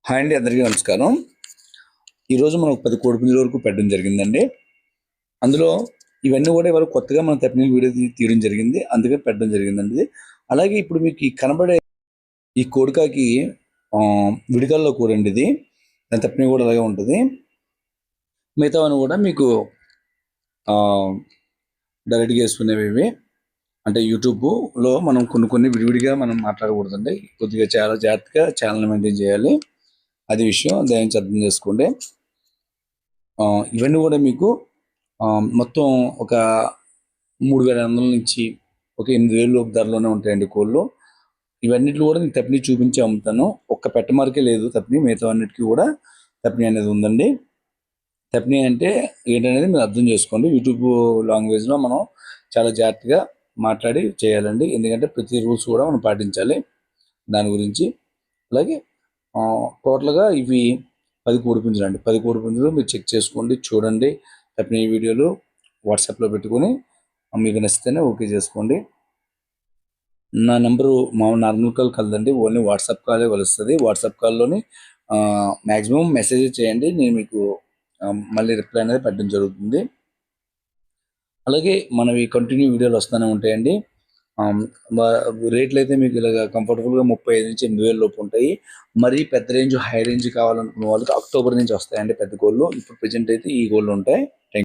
Hi అండి, అందరికీ నమస్కారం. ఈరోజు మనం 10 కోడిపుంజుల వరకు పెట్టడం జరిగిందండి. అందులో ఇవన్నీ కూడా ఇవాళ కొత్తగా మనం తప్పిన వీడియో తీయడం జరిగింది, అందుకే పెట్టడం జరిగిందండి. అలాగే ఇప్పుడు మీకు ఈ కనబడే ఈ కోడికాకి విడికల్లో కూరండి. ఇది దాని తప్పిన కూడా అలాగే ఉంటుంది. మిగతావన్నీ కూడా మీకు డైరెక్ట్గా వేసుకునేవి ఇవి. అంటే యూట్యూబ్లో మనం కొన్ని విడివిడిగా మనం మాట్లాడకూడదండి. కొద్దిగా చాలా జాగ్రత్తగా ఛానల్ మెయింటైన్ చేయాలి. అది విషయం దయచేసి అర్థం చేసుకోండి. ఇవన్నీ కూడా మీకు మొత్తం ఒక 3,800 నుంచి ఒక 8,000 లోపు ధరలోనే ఉంటాయండి కోళ్ళు. ఇవన్నిట్లో కూడా నేను తప్పిని చూపించి అమ్ముతాను. ఒక్క పెట్టమార్కే లేదు తప్పిని, మిగతా అన్నిటికీ కూడా తప్పిని అనేది ఉందండి. తప్పిని అంటే ఏంటనేది మీరు అర్థం చేసుకోండి. యూట్యూబ్ లాంగ్వేజ్లో మనం చాలా జాగ్రత్తగా మాట్లాడి చేయాలండి, ఎందుకంటే ప్రతి రూల్స్ కూడా మనం పాటించాలి దాని గురించి. అలాగే టోటల్గా ఇవి 10 కోడిపుంజులు అండి. 10 కోడిపుంజులు మీరు చెక్ చేసుకోండి, చూడండి. తప్పిన ఈ వీడియోలు వాట్సాప్లో పెట్టుకొని మీకు నచ్చితేనే ఓకే చేసుకోండి. నా నెంబరు నార్మల్ కాల్ కలదండి, ఓన్లీ వాట్సాప్ కాలే కలుస్తుంది. వాట్సాప్ కాల్లోని మ్యాక్సిమం మెసేజ్ చేయండి, నేను మీకు మళ్ళీ రిప్లై అనేది పెట్టడం జరుగుతుంది. అలాగే మనవి కంటిన్యూ వీడియోలు వస్తూనే ఉంటాయండి. రేట్లు అయితే మీకు ఇలాగ కంఫర్టబుల్గా 35,000 నుంచి 8,000 లోపు ఉంటాయి. మరీ పెద్ద రేంజ్ హై రేంజ్ కావాలనుకున్న వాళ్ళకి అక్టోబర్ నుంచి వస్తాయండి పెద్ద కోళ్ళు. ఇప్పుడు ప్రజెంట్ అయితే ఈ కోళ్ళు ఉంటాయి.